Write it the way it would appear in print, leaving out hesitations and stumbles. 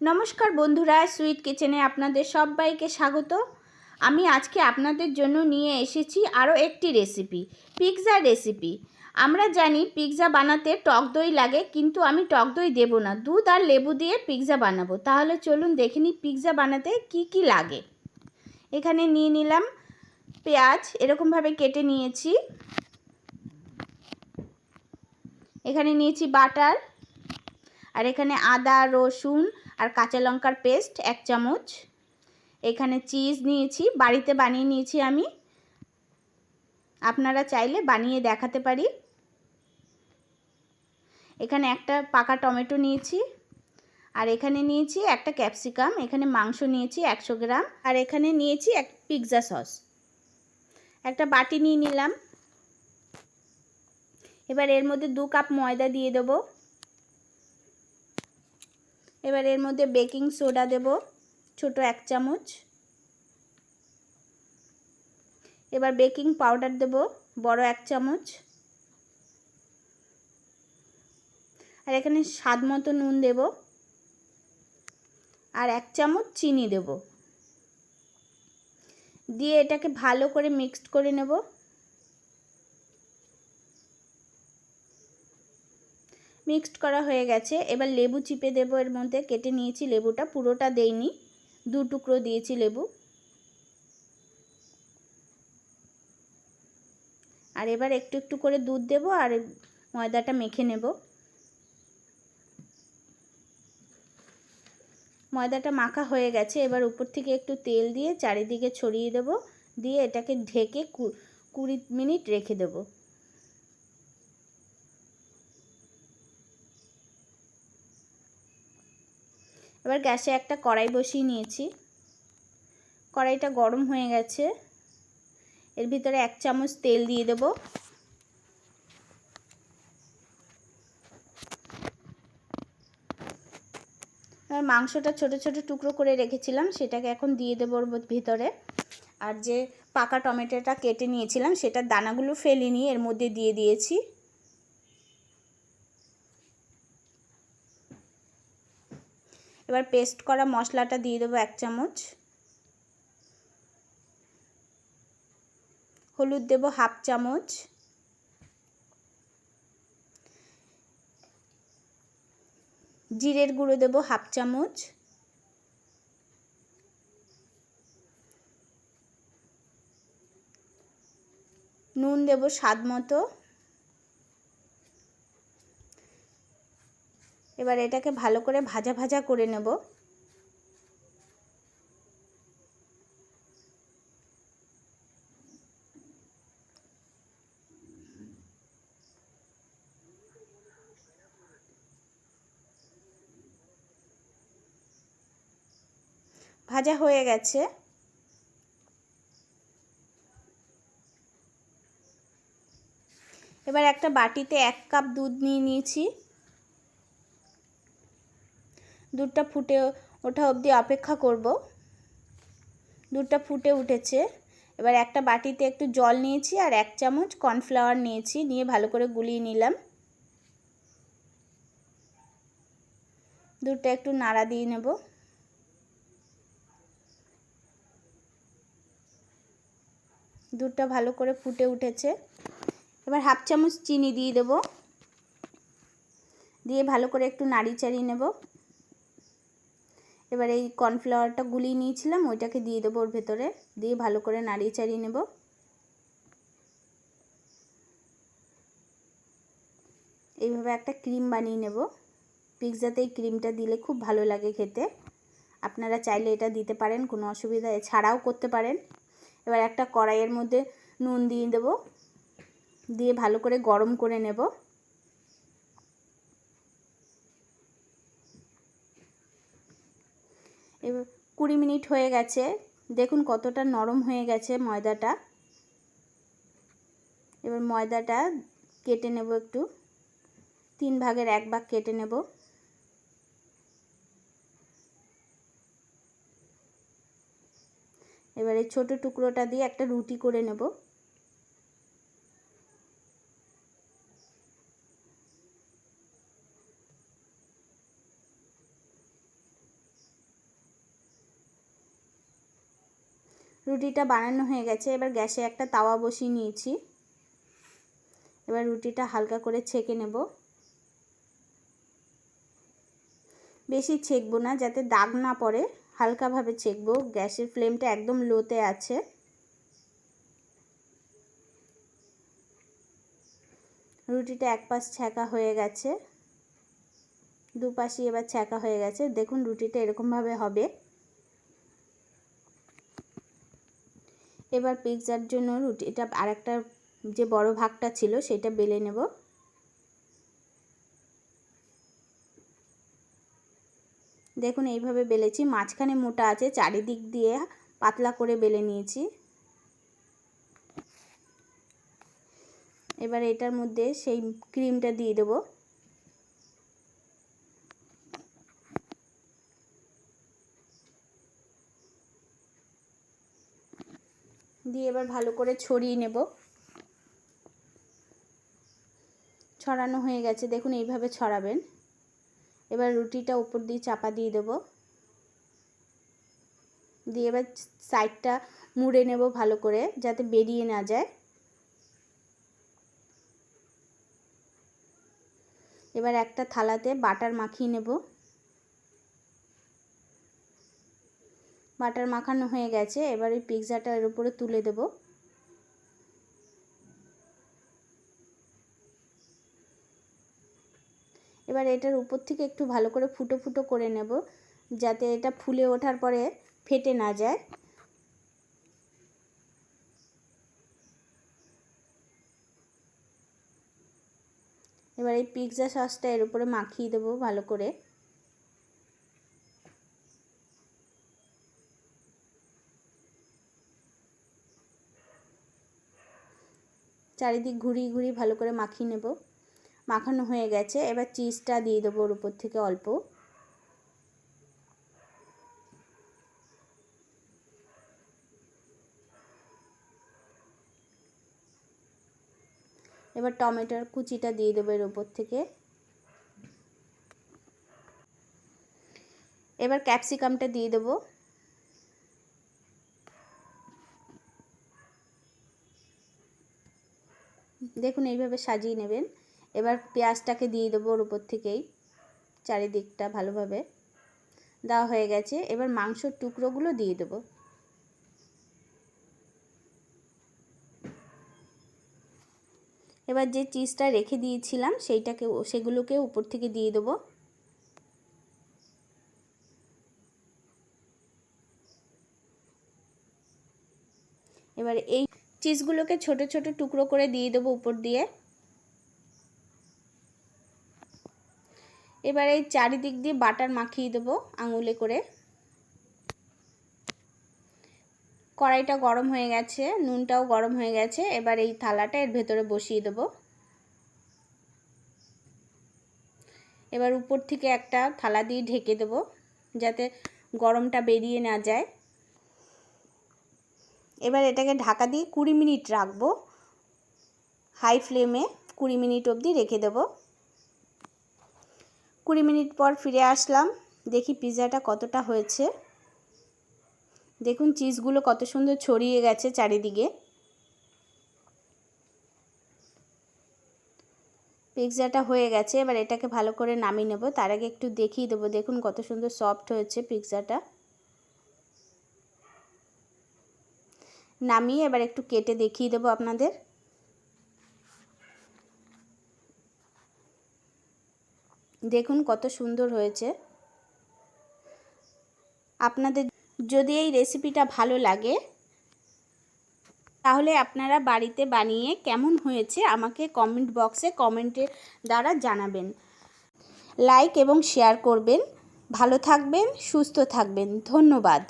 নমস্কার বন্ধুরা, সুইট কিচেনে আপনাদের সবাইকে স্বাগত। আমি আজকে আপনাদের জন্য নিয়ে এসেছি আরও একটি রেসিপি, পিৎজা রেসিপি। আমরা জানি পিৎজা বানাতে টক দই লাগে, কিন্তু আমি টক দই দেব না, দুধ আর লেবু দিয়ে পিৎজা বানাবো। তাহলে চলুন দেখে নিই পিৎজা বানাতে কি কি লাগে। এখানে নিয়ে নিলাম পেঁয়াজ, এরকমভাবে কেটে নিয়েছি। এখানে নিয়েছি বাটার, আর এখানে আদা রসুন আর কাঁচা লঙ্কার পেস্ট 1 চামচ। এখানে চিজ নিয়েছি, বাড়িতে বানিয়ে নিয়েছি আমি, আপনারা চাইলে বানিয়ে দেখাতে পারি। এখানে একটা পাকা টমেটো নিয়েছি, আর এখানে নিয়েছি একটা ক্যাপসিকাম। এখানে মাংস নিয়েছি 100 গ্রাম, আর এখানে নিয়েছি এক পিৎজা সস। একটা বাটি নিয়ে নিলাম। এবার এর মধ্যে 2 কাপ ময়দা দিয়ে দেব। এবার এর মধ্যে বেকিং সোডা দেব, ছোট 1 চামচ। এবার বেকিং পাউডার দেব, বড় 1 চামচ। আর এখানে স্বাদ মতো নুন দেব, আর 1 চামচ চিনি দেব। দিয়ে এটাকে ভালো করে মিক্সড করে নেব। মিক্সড করা হয়ে গেছে। এবার লেবু চিপে দেব এর মধ্যে। কেটে নিয়েছি লেবুটা, পুরোটা দেইনি, 2 টুকরো দিয়েছি লেবু। আর এবার একটু একটু করে দুধ দেব, আর ময়দাটা মেখে নেব। ময়দাটা মাখা হয়ে গেছে। এবার উপর থেকে একটু তেল দিয়ে চারিদিকে ছড়িয়ে দেব, দিয়ে এটাকে ঢেকে 20 মিনিট রেখে দেব। এবার গ্যাসে একটা কড়াই বসিয়ে নিয়েছি। কড়াইটা গরম হয়ে গেছে। এর ভিতরে 1 চামচ তেল দিয়ে দেব। আর মাংসটা ছোট ছোট টুকরো করে রেখেছিলাম, সেটাকে এখন দিয়ে দেব ওর ভিতরে। আর যে পাকা টমেটোটা কেটে নিয়েছিলাম, সেটার দানাগুলো ফেলিনি, এর মধ্যে দিয়ে দিয়েছি। এবার পেস্ট করা মশলাটা দিয়ে দেবো 1 চামচ। হলুদ দেব 1/2 চামচ। জিরের গুঁড়ো দেব 1/2 চামচ। নুন দেব স্বাদ মতো। এবার এটাকে ভালো করে ভাজা ভাজা করে নেব। ভাজা হয়ে গেছে। এবার একটা বাটিতে 1 কাপ দুধ নিয়ে নিয়েছি। দুধটা ফুটে ওঠা অবধি অপেক্ষা করব। দুধটা ফুটে উঠেছে। এবার একটা বাটিতে একটু জল নিয়েছি, আর 1 চামচ কর্নফ্লাওয়ার নিয়েছি, নিয়ে ভালো করে গুলিয়ে নিলাম। দুধটা একটু নাড়া দিয়ে নেব। দুধটা ভালো করে ফুটে উঠেছে। এবার 1/2 চামচ চিনি দিয়ে দেব, দিয়ে ভালো করে একটু নাড়িয়ে চাড়িয়ে নেব। এবার এই কর্নফ্লাওয়ারটা গুলিয়ে নিয়েছিলাম, ওইটাকে দিয়ে দেবো ওর ভেতরে, দিয়ে ভালো করে নাড়িয়ে চাড়িয়ে নেব। এইভাবে একটা ক্রিম বানিয়ে নেব। পিৎজাতে এই ক্রিমটা দিলে খুব ভালো লাগে খেতে। আপনারা চাইলে এটা দিতে পারেন, কোনো অসুবিধা ছাড়াও করতে পারেন। এবার একটা কড়াইয়ের মধ্যে নুন দিয়ে দেব, দিয়ে ভালো করে গরম করে নেব। এবার 20 মিনিট হয়ে গেছে। দেখুন কতটা নরম হয়ে গেছে ময়দাটা। এবার ময়দাটা কেটে নেব, একটু 3 ভাগের 1 ভাগ কেটে নেব। এবার এই ছোটো টুকরোটা দিয়ে একটা রুটি করে নেব। রুটিটা বানানো হয়ে গেছে। এবার গ্যাসে একটা তাওয়া বসিয়ে নিয়েছি। এবার রুটিটা হালকা করে ছেঁকে নেব। বেশি ছেঁকবো না, যাতে দাগ না পড়ে, হালকাভাবে ছেঁকবো। গ্যাসের ফ্লেমটা একদম লোতে আছে। রুটিটা এক পাশ ছেঁকা হয়ে গেছে, দুপাশই এবার ছেঁকা হয়ে গেছে। দেখুন রুটিটা এরকমভাবে হবে। এবার পিৎজার জন্য রুটিটা আরেকটা যে বড় ভাগটা ছিল সেটা বেলে নেব। দেখুন এইভাবে বেলেছি, মাঝখানে মোটা আছে, চারিদিক দিয়ে পাতলা করে বেলে নিয়েছি। এবার এটার মধ্যে সেই ক্রিমটা দিয়ে দেব। দিয়ে এবার ভালো করে ছড়িয়ে নেব। ছড়ানো হয়ে গেছে, দেখুন এইভাবে ছড়াবেন। এবার রুটিটা উপর দিয়ে চাপা দিয়ে দেব। দিয়ে এবার সাইডটা মুড়ে নেব ভালো করে, যাতে বেরিয়ে না যায়। এবার একটা থালাতে বাটার মাখিয়ে নেব। বাটার মাখানো হয়ে গেছে। এবার এই পিৎজাটা এর উপরে তুলে দেব। এবার এটার উপর থেকে একটু ভালো করে ফুটো ফুটো করে নেব, যাতে এটা ফুলে ওঠার পরে ফেটে না যায়। এবার এই পিৎজা সসটা এর উপরে মাখিয়ে দেব ভালো করে। চারিদিক ঘুরিয়ে ঘুরিয়ে ভালো করে মাখিয়ে নেব। মাখানো হয়ে গেছে। এবার চিজটা দিয়ে দেবো ওর উপর থেকে অল্প। এবার টমেটোর কুচিটা দিয়ে দেবো এর উপর থেকে। এবার ক্যাপসিকামটা দিয়ে দেবো। দেখুন এইভাবে সাজিয়ে নেবেন। এবার পেঁয়াজটাকে দিয়ে দেবো ওর উপর থেকেই, চারিদিকটা ভালোভাবে দেওয়া হয়ে গেছে। এবার মাংসর টুকরোগুলো দিয়ে দেবো। এবার যে চিজটা রেখে দিয়েছিলাম সেগুলোকে উপর থেকে দিয়ে দেবো। এবার এই চিজগুলোকে ছোট ছোট টুকরো করে দিয়ে দেবো উপর দিয়ে। এবার এই চারিদিক দিয়ে বাটার মাখিয়ে দেবো আঙুলে করে। কড়াইটা গরম হয়ে গেছে, নুনটাও গরম হয়ে গেছে। এবার এই থালাটা এর ভেতরে বসিয়ে দেবো। এবার উপর থেকে একটা থালা দিয়ে ঢেকে দেবো, যাতে গরমটা বেরিয়ে না যায়। এবার এটাকে ঢাকা দিয়ে 20 মিনিট রাখবো, হাই ফ্লেমে 20 মিনিট অবধি রেখে দেবো। 20 মিনিট পর ফিরে আসলাম। দেখি পিৎজাটা কতটা হয়েছে। দেখুন চিজগুলো কত সুন্দর ছড়িয়ে গেছে চারিদিকে। পিৎজাটা হয়ে গেছে। এবার এটাকে ভালো করে নামিয়ে নেব। তার আগে একটু দেখিয়ে দেবো, দেখুন কত সুন্দর সফট হয়েছে পিৎজাটা। নামিয়ে এবার একটু কেটে দেখিয়ে দেবো আপনাদের। দেখুন কত সুন্দর হয়েছে। আপনাদের যদি এই রেসিপিটা ভালো লাগে, তাহলে আপনারা বাড়িতে বানিয়ে কেমন হয়েছে আমাকে কমেন্ট বক্সে কমেন্টের দ্বারা জানাবেন। লাইক এবং শেয়ার করবেন। ভালো থাকবেন, সুস্থ থাকবেন। ধন্যবাদ।